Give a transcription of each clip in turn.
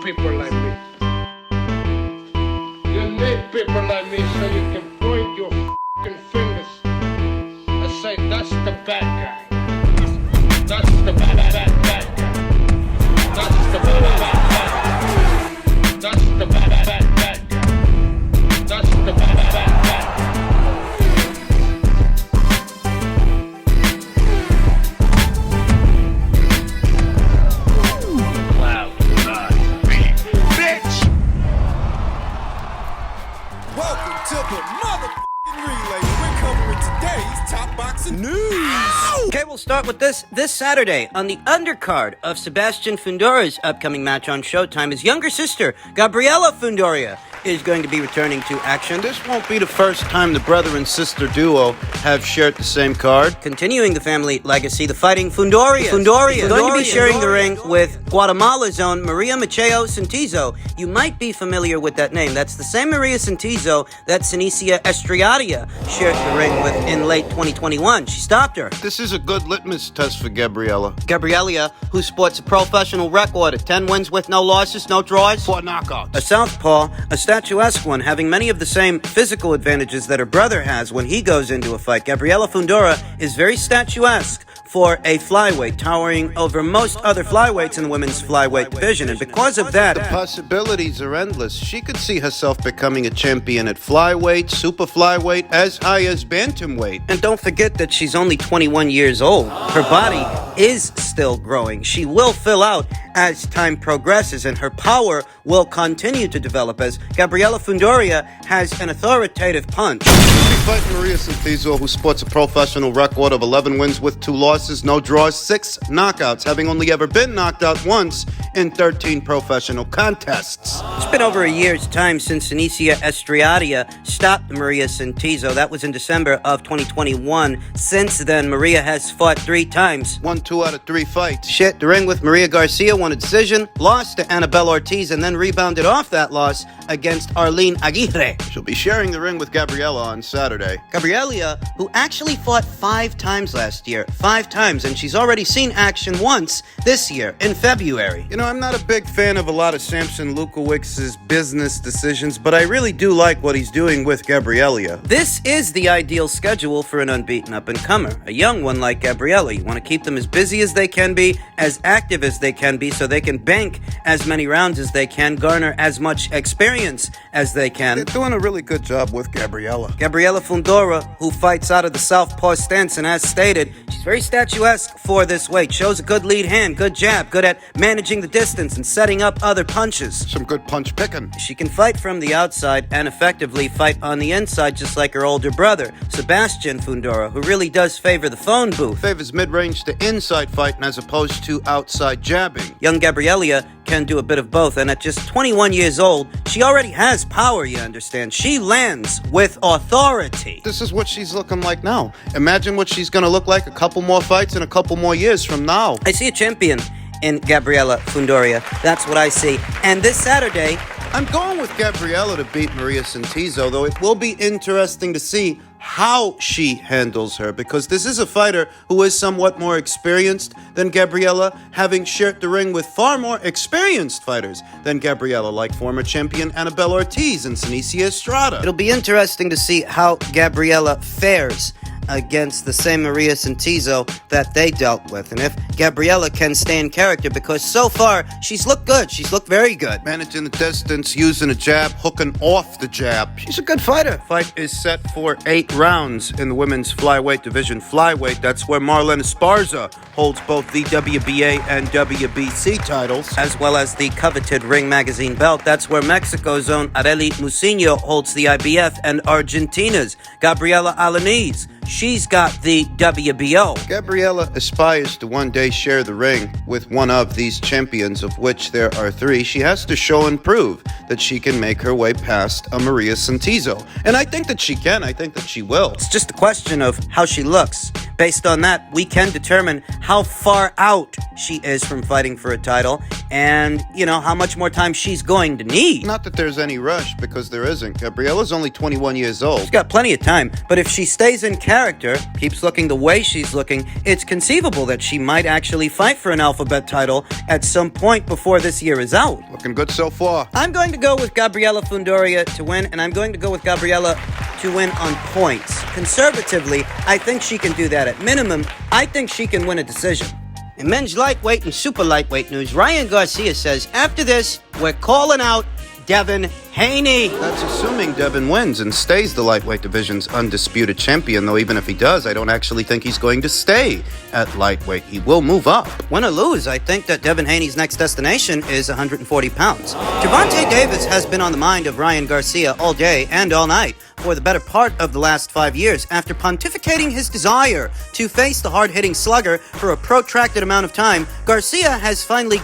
people like me. You need people like me so you can point your f***ing fingers and say, that's the bad guy. That's the bad guy. That's the bad guy. That's the bad guy. That's the bad guy. Welcome to the motherfucking relay. We're covering today's top boxing news. Okay, we'll start with this Saturday on the undercard of Sebastian Fundora's upcoming match on Showtime. His younger sister, Gabriella Fundora, is going to be returning to action. This won't be the first time the brother and sister duo have shared the same card. Continuing the family legacy, the Fighting Fundora is going to be sharing the ring with Guatemala's own Maria Macheo Santizo. You might be familiar with that name. That's the same Maria Santizo that Sinicia Estriadia shared the ring with in late 2021. She stopped her. This is a good litmus test for Gabriella. Gabriella, who sports a professional record of 10 wins with no losses, no draws, 4 knockouts. a southpaw, a statuesque one, having many of the same physical advantages that her brother has when he goes into a fight. Gabriella Fundora is very statuesque for a flyweight, towering over most other flyweights in the women's flyweight division. And because of that, The possibilities are endless. She could see herself becoming a champion at flyweight, super flyweight, as high as bantamweight. and don't forget that she's only 21 years old. Her body is still growing. She will fill out as time progresses, and her power will continue to develop as Gabriella Fundora has an authoritative punch. She'll be fighting Maria Santizo, who sports a professional record of 11 wins with 2 losses, no draws, 6 knockouts, having only ever been knocked out once in 13 professional contests. It's been over a year's time since Sinicia Estriadia stopped Maria Santizo. That was in December of 2021. Since then, Maria has fought 3 times. Won 2 out of 3 fights. Shared the ring with Maria Garcia, won a decision, lost to Annabelle Ortiz, and then rebounded off that loss against Arlene Aguirre. She'll be sharing the ring with Gabriella on Saturday. Gabriella, who actually fought 5 times last year, 5 times, and she's already seen action once this year in February. You know, I'm not a big fan of a lot of Samson Lukawicz's business decisions, but I really do like what he's doing with Gabriella. This is the ideal schedule for an unbeaten up-and-comer, a young one like Gabriella. You want to keep them as busy as they can be, as active as they can be, so they can bank as many rounds as they can, garner as much experience as they can. They're doing a really good job with Gabriella. Gabriella Fundora, who fights out of the southpaw stance, and as stated, she's very statuesque for this weight. Shows a good lead hand, good jab, good at managing the distance and setting up other punches. Some good punch picking. She can fight from the outside and effectively fight on the inside, just like her older brother, Sebastian Fundora, who really does favor the phone booth. Favors mid-range to inside fighting as opposed to outside jabbing. Young Gabriella can do a bit of both, and at just 21 years old, she already has power, you understand. She lands with authority. This is what she's looking like now. Imagine what she's going to look like a couple more fights in a couple more years from now. I see a champion in Gabriella Fundora. That's what I see. And this Saturday, I'm going with Gabriella to beat Maria Santizo, though it will be interesting to see how she handles her, because this is a fighter who is somewhat more experienced than Gabriella, having shared the ring with far more experienced fighters than Gabriella, like former champion Annabelle Ortiz and Sinicia Estrada. it'll be interesting to see how Gabriella fares against the same Maria Santizo that they dealt with, and if Gabriella can stay in character, because so far she's looked good. She's looked very good. Managing the distance, using a jab, hooking off the jab. She's a good fighter. Fight is set for 8 rounds in the women's flyweight division. Flyweight, that's where Marlene Esparza holds both the WBA and WBC titles, as well as the coveted Ring Magazine belt. That's where Mexico's own Arely Mucino holds the IBF, and Argentina's Gabriela Alaniz, she's got the WBO. Gabriella aspires to one day share the ring with one of these champions, of which there are 3. She has to show and prove that she can make her way past a Maria Santizo. And I think that she can. I think that she will. It's just a question of how she looks, Based on that, we can determine how far out she is from fighting for a title and, how much more time she's going to need. Not that there's any rush, because there isn't. Gabriella's only 21 years old. She's got plenty of time, but if she stays in character, keeps looking the way she's looking, it's conceivable that she might actually fight for an alphabet title at some point before this year is out. Looking good so far. I'm going to go with Gabriella Fundora to win, and I'm going to go with Gabriella to win on points. Conservatively, I think she can do that. At minimum, I think she can win a decision. In men's lightweight and super lightweight news, Ryan Garcia says, after this, we're calling out Devin Haney. That's assuming Devin wins and stays the lightweight division's undisputed champion, though even if he does, I don't actually think he's going to stay at lightweight. He will move up. Win or lose, I think that Devin Haney's next destination is 140 pounds. Gervonta Davis has been on the mind of Ryan Garcia all day and all night for the better part of the last 5 years after pontificating his desire to face the hard-hitting slugger for a protracted amount of time. Garcia was finally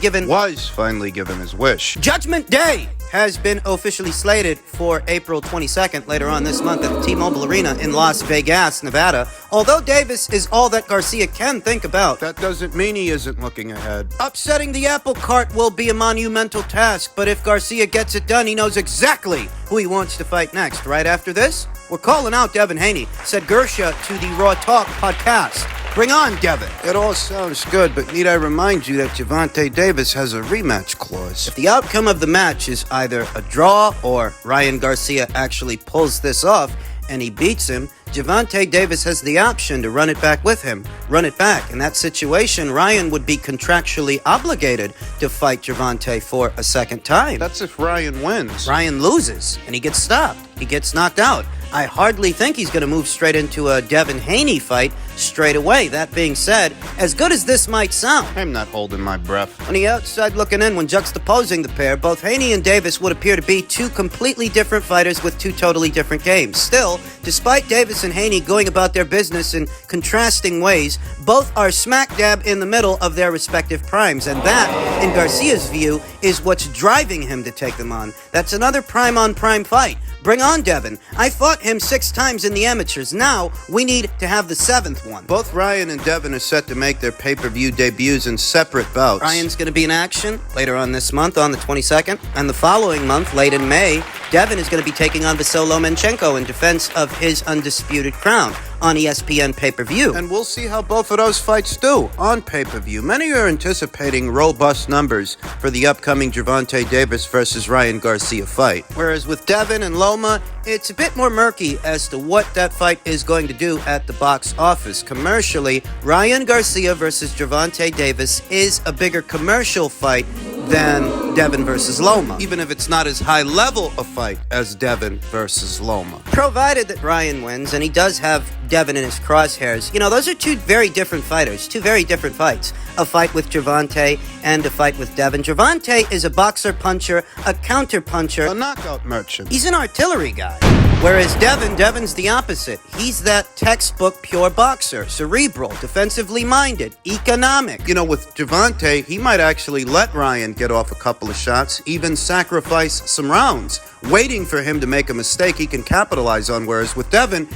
given his wish. Judgment Day has been officially slated for April 22nd, later on this month at the T-Mobile Arena in Las Vegas, Nevada. Although Davis is all that Garcia can think about, that doesn't mean he isn't looking ahead. Upsetting the apple cart will be a monumental task, but if Garcia gets it done, he knows exactly who he wants to fight next. Right after this, we're calling out Devin Haney, said Garcia to the Raw Talk podcast. Bring on, Devin. It all sounds good, but need I remind you that Gervonta Davis has a rematch clause? If the outcome of the match is either a draw or Ryan Garcia actually pulls this off and he beats him, Gervonta Davis has the option to run it back with him. Run it back. In that situation, Ryan would be contractually obligated to fight Gervonta for a second time. That's if Ryan wins. Ryan loses, and he gets stopped. He gets knocked out. I hardly think he's going to move straight into a Devin Haney fight straight away. That being said, as good as this might sound, I'm not holding my breath. on the outside looking in, when juxtaposing the pair, both Haney and Davis would appear to be two completely different fighters with two totally different games. Still, despite Davis and Haney going about their business in contrasting ways, both are smack dab in the middle of their respective primes, and that, in Garcia's view, is what's driving him to take them on. That's another prime-on-prime fight. Bring on Devin. I fought him 6 times in the amateurs. Now, we need to have the 7th one. Both Ryan and Devin are set to make their pay-per-view debuts in separate bouts. Ryan's going to be in action later on this month on the 22nd, and the following month, late in May, Devin is going to be taking on Lomachenko in defense of his undisputed crown on ESPN pay-per-view. And we'll see how both of those fights do on pay-per-view. Many are anticipating robust numbers for the upcoming Gervonta Davis versus Ryan Garcia fight. Whereas with Devin and Loma, it's a bit more murky as to what that fight is going to do at the box office. Commercially, Ryan Garcia versus Gervonta Davis is a bigger commercial fight than Devin versus Loma, Even if it's not as high level a fight as Devin versus Loma. provided that Ryan wins, and he does have Devin in his crosshairs. Those are two very different fighters, two very different fights. A fight with Gervonta and a fight with Devin. Gervonta is a boxer-puncher, a counter-puncher. A knockout merchant. He's an artillery guy. Whereas Devin's the opposite. He's that textbook pure boxer, cerebral, defensively minded, economic. With Gervonta, he might actually let Ryan get off a couple of shots, even sacrifice some rounds, waiting for him to make a mistake he can capitalize on. Whereas with Devin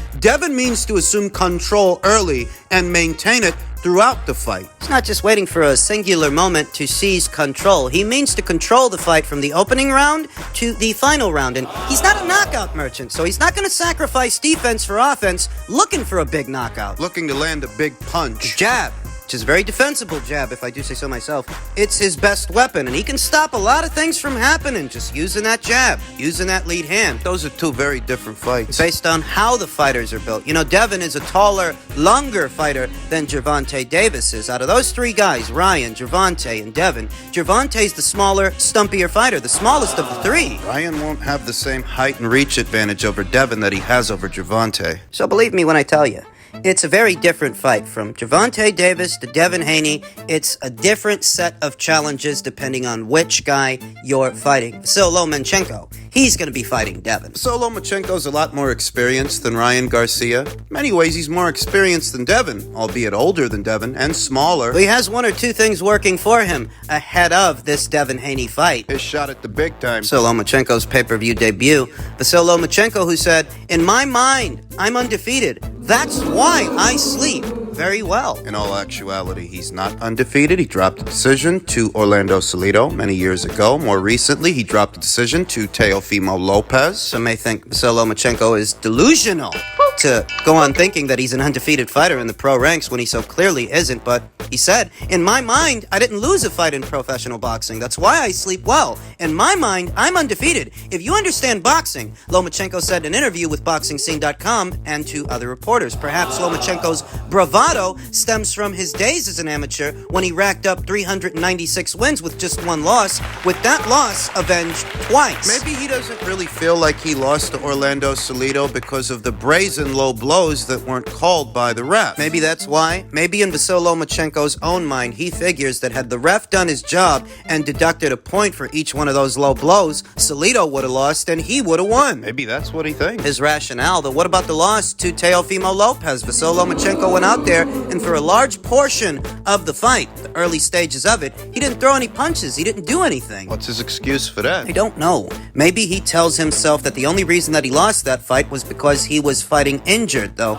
means to assume control early and maintain it throughout the fight. He's not just waiting for a singular moment to seize control. He means to control the fight from the opening round to the final round. And he's not a knockout merchant, so he's not going to sacrifice defense for offense looking for a big knockout. Looking to land a big punch. Jab, which is a very defensible jab, if I do say so myself. It's his best weapon, and he can stop a lot of things from happening just using that jab, using that lead hand. Those are two very different fights. Based on how the fighters are built. Devin is a taller, longer fighter than Gervonta Davis is. Out of those 3 guys, Ryan, Gervonta, and Devin, Gervonta's the smaller, stumpier fighter, the smallest of the 3. Ryan won't have the same height and reach advantage over Devin that he has over Gervonta. So believe me when I tell you, it's a very different fight. From Gervonta Davis to Devin Haney, it's a different set of challenges depending on which guy you're fighting. So Lomachenko, he's going to be fighting Devin. Lomachenko's a lot more experienced than Ryan Garcia. In many ways, he's more experienced than Devin, albeit older than Devin and smaller. But he has 1 or 2 things working for him ahead of this Devin Haney fight. His shot at the big time. Lomachenko's pay-per-view debut. Lomachenko, who said, "In my mind, I'm undefeated. That's why I sleep." very well. In all actuality, he's not undefeated. He dropped a decision to Orlando Salido many years ago. More recently, he dropped a decision to Teofimo Lopez. Some may think Vasyl Lomachenko is delusional to go on thinking that he's an undefeated fighter in the pro ranks when he so clearly isn't, but he said, in my mind, I didn't lose a fight in professional boxing. That's why I sleep well. In my mind, I'm undefeated. If you understand boxing, Lomachenko said in an interview with BoxingScene.com and to other reporters. Perhaps Lomachenko's bravado stems from his days as an amateur when he racked up 396 wins with just one loss, with that loss avenged twice. Maybe he doesn't really feel like he lost to Orlando Salido because of the brazen low blows that weren't called by the ref. Maybe that's why. Maybe in Vasyl Lomachenko's own mind, he figures that had the ref done his job and deducted a point for each one of those low blows, Salido would have lost and he would have won. Maybe that's what he thinks. His rationale, though, what about the loss to Teofimo Lopez? Vasyl Lomachenko went out there, and for a large portion of the fight, the early stages of it, he didn't throw any punches. He didn't do anything. What's his excuse for that? I don't know. Maybe he tells himself that the only reason that he lost that fight was because he was fighting injured, though.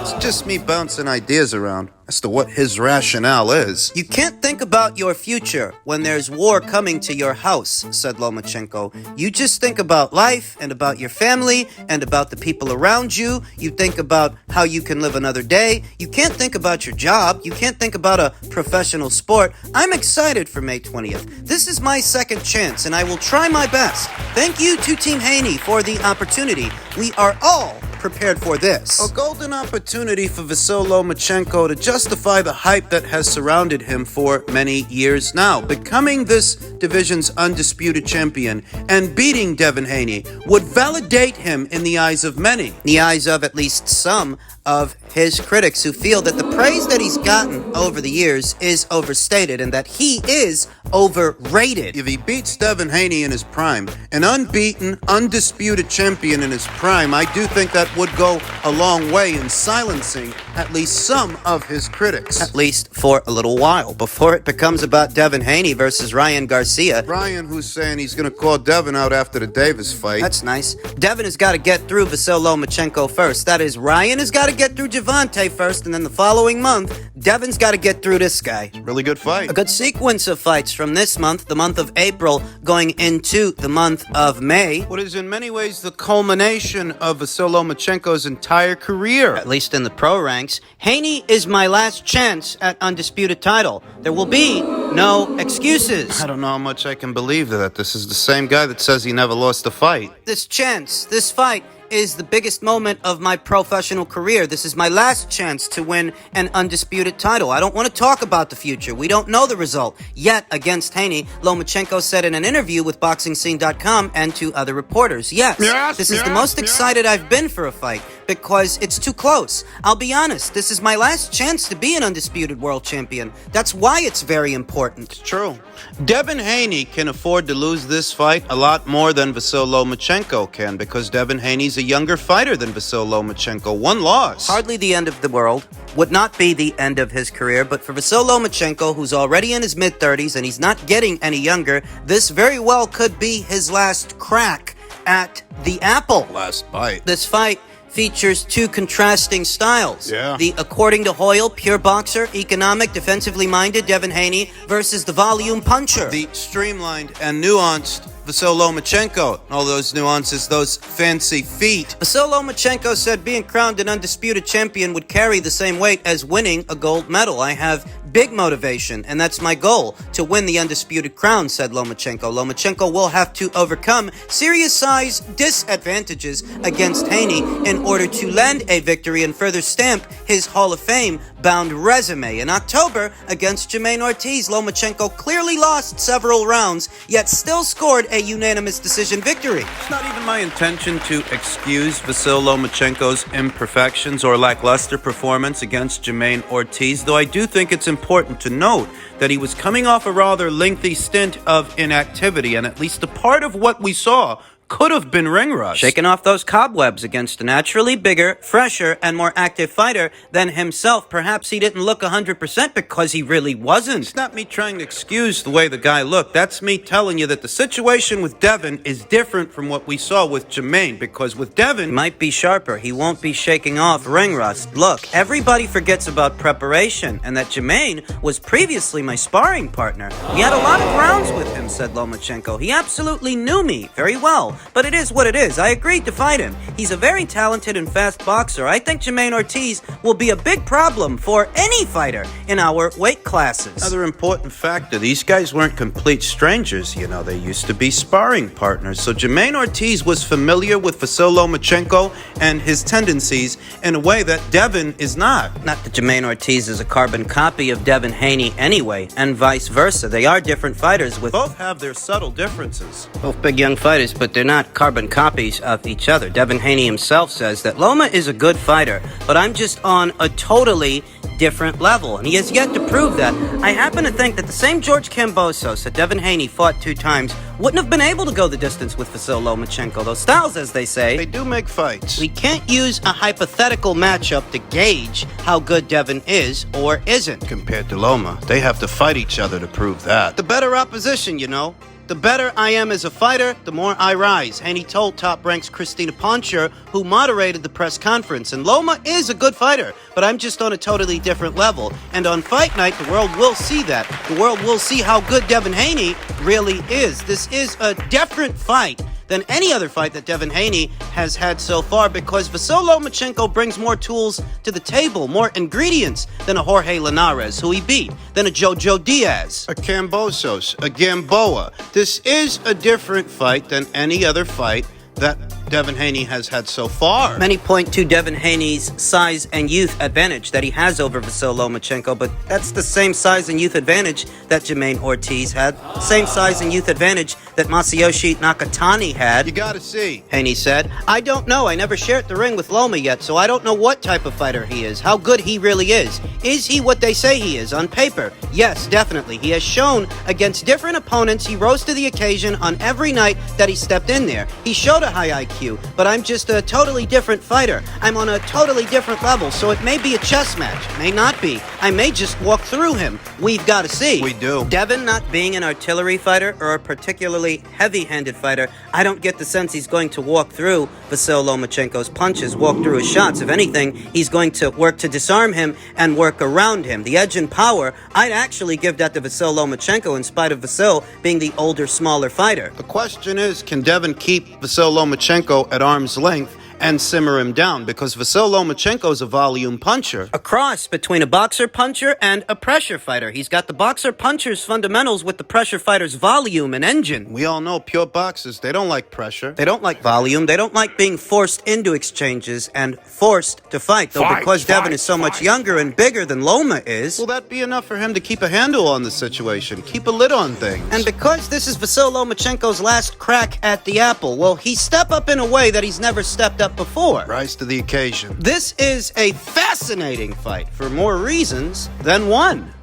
It's just me bouncing ideas around as to what his rationale is. You can't think about your future when there's war coming to your house, said Lomachenko. You just think about life and about your family and about the people around you. You think about how you can live another day. You can't think about your job. You can't think about a professional sport. I'm excited for May 20th. This is my second chance, and I will try my best. Thank you to Team Haney for the opportunity. We are all prepared for this. A golden opportunity for Vasyl Lomachenko to justify the hype that has surrounded him for many years now. Becoming this division's undisputed champion and beating Devin Haney would validate him in the eyes of many. In the eyes of at least some of his critics who feel that the praise that he's gotten over the years is overstated and that he is overrated. If he beats Devin Haney in his prime, an unbeaten, undisputed champion in his prime, I do think that would go a long way in silencing at least some of his critics. At least for a little while, before it becomes about Devin Haney versus Ryan Garcia. Ryan, who's saying he's going to call Devin out after the Davis fight. That's nice. Devin has got to get through Vasyl Lomachenko first. That is, Ryan has got to get through Javante first, and then the following month, Devin's got to get through this guy. Really good fight. A good sequence of fights from this month, the month of April, going into the month of May. What is in many ways the culmination of Vasyl Lomachenko's entire career. At least in the pro ranks. Haney is my last chance at undisputed title. There will be no excuses. I don't know how much I can believe that. This is the same guy that says he never lost a fight. This chance, this fight, is the biggest moment of my professional career. This is my last chance to win an undisputed title. I don't want to talk about the future. We don't know the result yet against Haney, Lomachenko said in an interview with BoxingScene.com and to other reporters. Yes, this is the most excited I've been for a fight because it's too close. I'll be honest, this is my last chance to be an undisputed world champion. That's why it's very important. It's true. Devin Haney can afford to lose this fight a lot more than Vasyl Lomachenko can because Devin Haney's a younger fighter than Vasyl Lomachenko. One loss. Hardly the end of the world. Would not be the end of his career, but for Vasyl Lomachenko, who's already in his mid-30s and he's not getting any younger, this very well could be his last crack at the apple. Last bite. This fight features two contrasting styles. Yeah. The, according to Hoyle, pure boxer, economic, defensively minded Devin Haney versus the volume puncher. The streamlined and nuanced Vasyl Lomachenko. All those nuances, those fancy feet. Vasyl Lomachenko said being crowned an undisputed champion would carry the same weight as winning a gold medal. I have big motivation, and that's my goal, to win the undisputed crown, said Lomachenko. Lomachenko will have to overcome serious size disadvantages against Haney in order to land a victory and further stamp his Hall of Fame bound resume. In October, against Jermaine Ortiz, Lomachenko clearly lost several rounds, yet still scored a unanimous decision victory. It's not even my intention to excuse Vasyl Lomachenko's imperfections or lackluster performance against Jermaine Ortiz, though I do think it's important to note that he was coming off a rather lengthy stint of inactivity, and at least a part of what we saw could have been ring rust. Shaking off those cobwebs against a naturally bigger, fresher, and more active fighter than himself. Perhaps he didn't look 100% because he really wasn't. It's not me trying to excuse the way the guy looked. That's me telling you that the situation with Devin is different from what we saw with Jermaine, because with Devin... He might be sharper. He won't be shaking off ring rust. Look, everybody forgets about preparation, and that Jermaine was previously my sparring partner. We had a lot of rounds with him, said Lomachenko. He absolutely knew me very well, but it is what it is. I agreed to fight him. He's a very talented and fast boxer. I think Jermaine Ortiz will be a big problem for any fighter in our weight classes. Another important factor, these guys weren't complete strangers, you know, they used to be sparring partners. So Jermaine Ortiz was familiar with Vasyl Lomachenko and his tendencies in a way that Devin is not. Not that Jermaine Ortiz is a carbon copy of Devin Haney anyway, and vice versa. They are different fighters with... Both have their subtle differences. Both big young fighters, but they're not carbon copies of each other. Devin Haney himself says that Loma is a good fighter, but I'm just on a totally different level, and he has yet to prove that. I happen to think that the same George Kambosos that Devin Haney fought 2 times wouldn't have been able to go the distance with Vasyl Lomachenko. Those styles, as they say. They do make fights. We can't use a hypothetical matchup to gauge how good Devin is or isn't. Compared to Loma, they have to fight each other to prove that. The better opposition, you know. The better I am as a fighter, the more I rise. Haney told Top Rank's Christina Poncher, who moderated the press conference. And Loma is a good fighter, but I'm just on a totally different level. And on fight night, the world will see that. The world will see how good Devin Haney really is. This is a different fight than any other fight that Devin Haney has had so far, because Vasyl Lomachenko brings more tools to the table, more ingredients than a Jorge Linares, who he beat, than a Jojo Diaz. A Kambosos, a Gamboa. This is a different fight than any other fight that Devin Haney has had so far. Many point to Devin Haney's size and youth advantage that he has over Vasyl Lomachenko, but that's the same size and youth advantage that Jermaine Ortiz had. Same size and youth advantage that Masayoshi Nakatani had. You gotta see. Haney said, I don't know. I never shared the ring with Loma yet, so I don't know what type of fighter he is, how good he really is. Is he what they say he is on paper? Yes, definitely. He has shown against different opponents he rose to the occasion on every night that he stepped in there. He showed a high IQ, but I'm just a totally different fighter. I'm on a totally different level, so it may be a chess match. It may not be. I may just walk through him. We've got to see. We do. Devin not being an artillery fighter or a particularly heavy-handed fighter, I don't get the sense he's going to walk through Vasyl Lomachenko's punches, walk through his shots. If anything, he's going to work to disarm him and work around him. The edge and power, I'd actually give that to Vasyl Lomachenko in spite of Vasyl being the older, smaller fighter. The question is, can Devin keep Vasyl Lomachenko at arm's length and simmer him down? Because Vasyl Lomachenko is a volume puncher. A cross between a boxer puncher and a pressure fighter. He's got the boxer puncher's fundamentals with the pressure fighter's volume and engine. We all know pure boxers, they don't like pressure. They don't like volume. They don't like being forced into exchanges and forced to fight. Though because Devin is so much younger and bigger than Loma is. Will that be enough for him to keep a handle on the situation? Keep a lid on things? And because this is Vasyl Lomachenko's last crack at the apple, well, he step up in a way that he's never stepped up before. Rise to the occasion. This is a fascinating fight for more reasons than one.